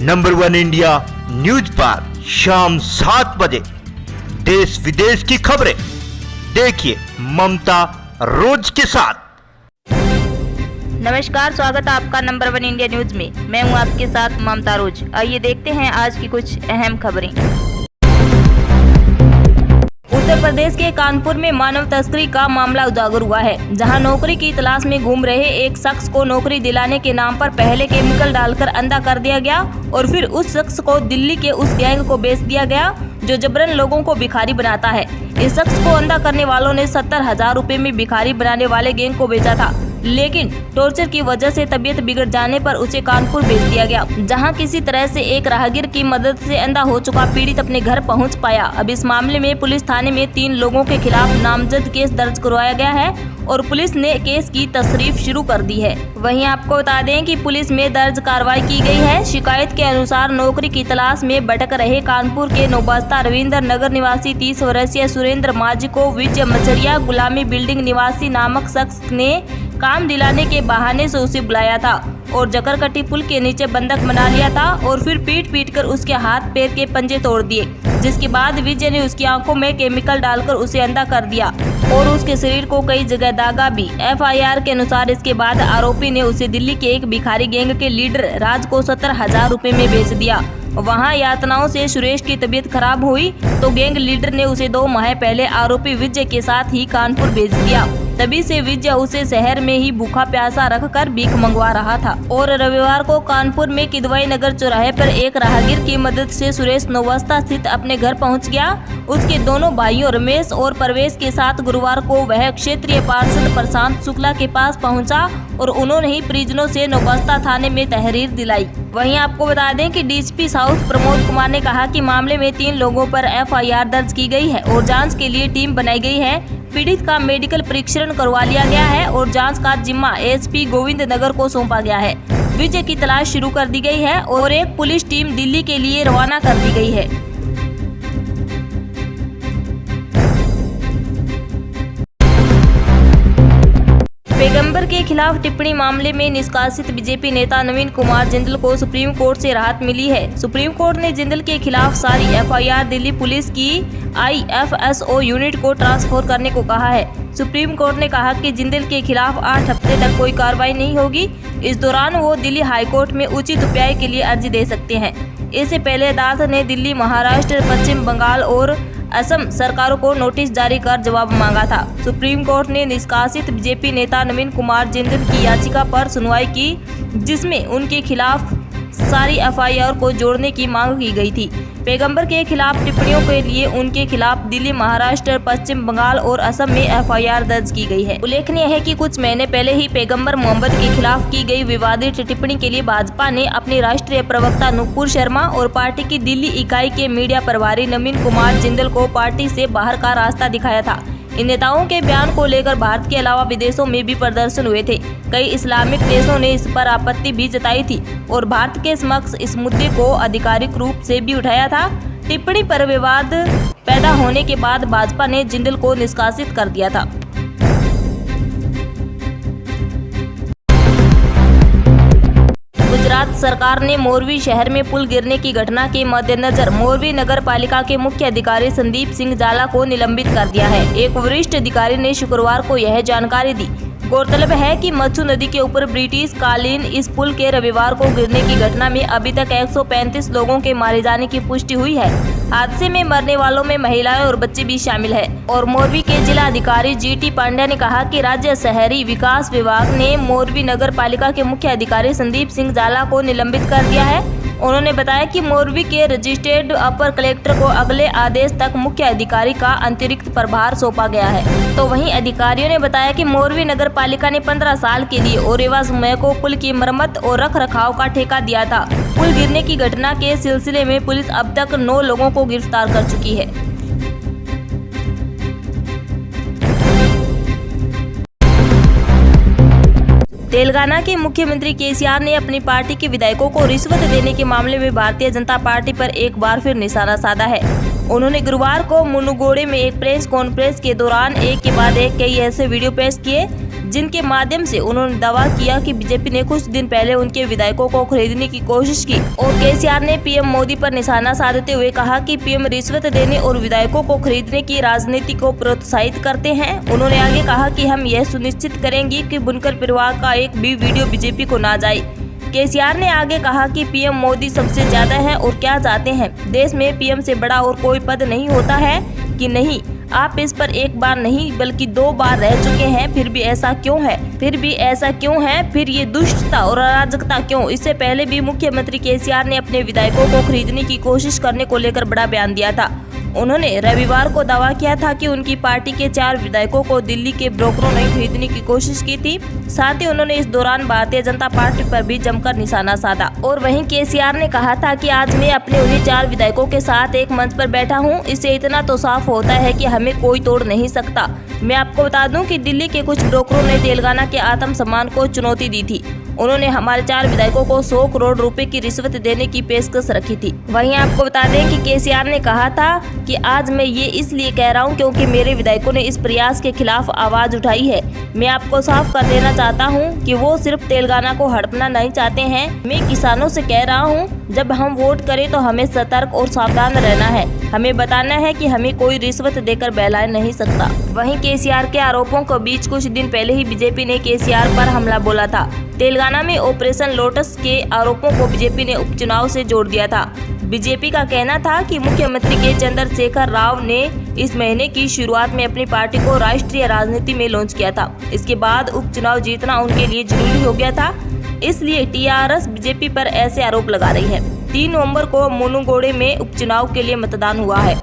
Number 1 India news पर शाम 7 बजे देश विदेश की खबरें देखिए ममता रोज के साथ। नमस्कार, स्वागत है आपका नंबर 1 इंडिया न्यूज में। मैं हूं आपके साथ ममता रोज। आइए देखते हैं आज की कुछ अहम खबरें। उत्तर प्रदेश के कानपुर में मानव तस्करी का मामला उजागर हुआ है, जहां नौकरी की तलाश में घूम रहे एक शख्स को नौकरी दिलाने के नाम पर पहले केमिकल डालकर अंधा कर दिया गया और फिर उस शख्स को दिल्ली के उस गैंग को बेच दिया गया जो जबरन लोगों को भिखारी बनाता है। इस शख्स को अंधा करने वालों ने 70,000 रुपए में भिखारी बनाने वाले गैंग को बेचा था, लेकिन टॉर्चर की वजह से तबीयत बिगड़ जाने पर उसे कानपुर भेज दिया गया, जहां किसी तरह से एक राहगीर की मदद से अंधा हो चुका पीड़ित अपने घर पहुंच पाया। अब इस मामले में पुलिस थाने में 3 लोगों के खिलाफ नामजद केस दर्ज करवाया गया है और पुलिस ने केस की तस्रीफ शुरू कर दी है। वहीं आपको बता दें कि पुलिस में दर्ज कार्रवाई की गई है। शिकायत के अनुसार नौकरी की तलाश में भटक रहे कानपुर के नौबस्ता रविंद्र नगर निवासी 30 वर्षीय सुरेंद्र माझी को विजय मचरिया गुलामी बिल्डिंग निवासी नामक शख्स ने काम दिलाने के बहाने से उसे बुलाया था और जकरकट्टी पुल के नीचे बंधक बना लिया था और फिर पीट कर उसके हाथ पैर के पंजे तोड़ दिए, जिसके बाद विजय ने उसकी आंखों में केमिकल डालकर उसे अंधा कर दिया और उसके शरीर को कई जगह दागा भी। FIR के अनुसार इसके बाद आरोपी ने उसे दिल्ली के एक भिखारी गैंग के लीडर राज को 70,000 रुपए में बेच दिया। वहां यातनाओं से सुरेश की तबीयत खराब हुई तो गैंग लीडर ने उसे 2 माह पहले आरोपी विजय के साथ ही कानपुर भेज दिया। तभी से विजय उसे शहर में ही भूखा प्यासा रखकर भीख मंगवा रहा था और रविवार को कानपुर में किदवाई नगर चौराहे पर एक राहगीर की मदद से सुरेश नौबस्ता स्थित अपने घर पहुंच गया। उसके दोनों भाइयों रमेश और परवेश के साथ गुरुवार को वह क्षेत्रीय पार्षद प्रशांत शुक्ला के पास पहुंचा और उन्होंने ही परिजनों से नौबस्ता थाने में तहरीर दिलाई। वहीं आपको बता दें कि DSP साउथ प्रमोद कुमार ने कहा कि मामले में 3 लोगों पर FIR दर्ज की गई है और जांच के लिए टीम बनाई गई है। पीड़ित का मेडिकल परीक्षण करवा लिया गया है और जांच का जिम्मा SP गोविंद नगर को सौंपा गया है। विजय की तलाश शुरू कर दी गई है और एक पुलिस टीम दिल्ली के लिए रवाना कर दी गई है। पैगंबर के खिलाफ टिप्पणी मामले में निष्कासित बीजेपी नेता नवीन कुमार जिंदल को सुप्रीम कोर्ट से राहत मिली है। सुप्रीम कोर्ट ने जिंदल के खिलाफ सारी FIR दिल्ली पुलिस की IFSO यूनिट को ट्रांसफर करने को कहा है। सुप्रीम कोर्ट ने कहा कि जिंदल के खिलाफ 8 हफ्ते तक कोई कार्रवाई नहीं होगी। इस दौरान वो दिल्ली हाईकोर्ट में उचित उपाय के लिए अर्जी दे सकते हैं। इससे पहले अदालत ने दिल्ली, महाराष्ट्र, पश्चिम बंगाल और असम सरकारों को नोटिस जारी कर जवाब मांगा था। सुप्रीम कोर्ट ने निष्कासित बीजेपी नेता नवीन कुमार जिंदल की याचिका पर सुनवाई की, जिसमें उनके खिलाफ सारी FIR को जोड़ने की मांग की गई थी। पैगंबर के खिलाफ टिप्पणियों के लिए उनके खिलाफ दिल्ली, महाराष्ट्र, पश्चिम बंगाल और असम में FIR दर्ज की गई है। उल्लेखनीय है कि कुछ महीने पहले ही पैगंबर मोहम्मद के खिलाफ की गई विवादित टिप्पणी के लिए भाजपा ने अपने राष्ट्रीय प्रवक्ता नुपुर शर्मा और पार्टी की दिल्ली इकाई के मीडिया प्रभारी नवीन कुमार जिंदल को पार्टी से बाहर का रास्ता दिखाया था। इन नेताओं के बयान को लेकर भारत के अलावा विदेशों में भी प्रदर्शन हुए थे। कई इस्लामिक देशों ने इस पर आपत्ति भी जताई थी और भारत के समक्ष इस मुद्दे को आधिकारिक रूप से भी उठाया था। टिप्पणी पर विवाद पैदा होने के बाद भाजपा ने जिंदल को निष्कासित कर दिया था। गुजरात सरकार ने मोरवी शहर में पुल गिरने की घटना के मद्देनजर मोरवी नगर पालिका के मुख्य अधिकारी संदीप सिंह जाला को निलंबित कर दिया है। एक वरिष्ठ अधिकारी ने शुक्रवार को यह जानकारी दी। गौरतलब है कि मच्छू नदी के ऊपर ब्रिटिश कालीन इस पुल के रविवार को गिरने की घटना में अभी तक 135 लोगों के मारे जाने की पुष्टि हुई है। हादसे में मरने वालों में महिलाएं और बच्चे भी शामिल है। और मोरवी के जिला अधिकारी GT पांड्या ने कहा कि राज्य शहरी विकास विभाग ने मोरवी नगर पालिका के मुख्य अधिकारी संदीप सिंह जाला को निलंबित कर दिया है। उन्होंने बताया कि मोरवी के रजिस्ट्रेड अपर कलेक्टर को अगले आदेश तक मुख्य अधिकारी का अतिरिक्त प्रभार सौंपा गया है। तो वहीं अधिकारियों ने बताया कि मोरवी नगर पालिका ने 15 साल के लिए और एवं समय को पुल की मरम्मत और रख रखाव का ठेका दिया था। पुल गिरने की घटना के सिलसिले में पुलिस अब तक 9 लोगों को गिरफ्तार कर चुकी है। तेलंगाना के मुख्यमंत्री केसीआर ने अपनी पार्टी के विधायकों को रिश्वत देने के मामले में भारतीय जनता पार्टी पर एक बार फिर निशाना साधा है। उन्होंने गुरुवार को मुनुगोडे में एक प्रेस कॉन्फ्रेंस के दौरान एक के बाद एक कई ऐसे वीडियो पेश किए जिनके माध्यम से उन्होंने दावा किया कि बीजेपी ने कुछ दिन पहले उनके विधायकों को खरीदने की कोशिश की। और केसीआर ने पीएम मोदी पर निशाना साधते हुए कहा कि पीएम रिश्वत देने और विधायकों को खरीदने की राजनीति को प्रोत्साहित करते हैं। उन्होंने आगे कहा कि हम यह सुनिश्चित करेंगे कि बुनकर परिवार का एक भी वीडियो बीजेपी को ना जाए। केसीआर ने आगे कहा कि पीएम मोदी सबसे ज्यादा है और क्या चाहते हैं, देश में पीएम से बड़ा और कोई पद नहीं होता है कि नहीं, आप इस पर एक बार नहीं बल्कि 2 बार रह चुके हैं, फिर भी ऐसा क्यों है, फिर ये दुष्टता और अराजकता क्यों। इससे पहले भी मुख्यमंत्री केसीआर ने अपने विधायकों को खरीदने की कोशिश करने को लेकर बड़ा बयान दिया था। उन्होंने रविवार को दावा किया था कि उनकी पार्टी के 4 विधायकों को दिल्ली के ब्रोकरों ने खरीदने की कोशिश की थी। साथ ही उन्होंने इस दौरान भारतीय जनता पार्टी पर भी जमकर निशाना साधा। और वहीं केसीआर ने कहा था कि आज मैं अपने उन्हीं 4 विधायकों के साथ एक मंच पर बैठा हूं, इससे इतना तो साफ होता है कि हमें कोई तोड़ नहीं सकता। मैं आपको बता दूं कि दिल्ली के कुछ ब्रोकरों ने तेलंगाना के आत्मसम्मान को चुनौती दी थी। उन्होंने हमारे 4 विधायकों को 100 करोड़ रुपए की रिश्वत देने की पेशकश रखी थी। वहीं आपको बता दें कि केसीआर ने कहा था कि आज मैं ये इसलिए कह रहा हूं क्योंकि मेरे विधायकों ने इस प्रयास के खिलाफ आवाज उठाई है। मैं आपको साफ कर देना चाहता हूं कि वो सिर्फ तेलंगाना को हड़पना नहीं चाहते हैं। मैं किसानों से कह रहा हूं, जब हम वोट करें तो हमें सतर्क और सावधान रहना है। हमें बताना है कि हमें कोई रिश्वत देकर बहला नहीं सकता। वहीं केसीआर के आरोपों के बीच कुछ दिन पहले ही बीजेपी ने केसीआर पर हमला बोला था। तेलंगाना में ऑपरेशन लोटस के आरोपों को बीजेपी ने उपचुनाव से जोड़ दिया था। बीजेपी का कहना था कि मुख्यमंत्री के चंद्रशेखर राव ने इस महीने की शुरुआत में अपनी पार्टी को राष्ट्रीय राजनीति में लॉन्च किया था। इसके बाद उपचुनाव जीतना उनके लिए जरूरी हो गया था, इसलिए टीआरएस बीजेपी पर ऐसे आरोप लगा रही है। 3 नवंबर को मुनुगोडे में उपचुनाव के लिए मतदान हुआ है।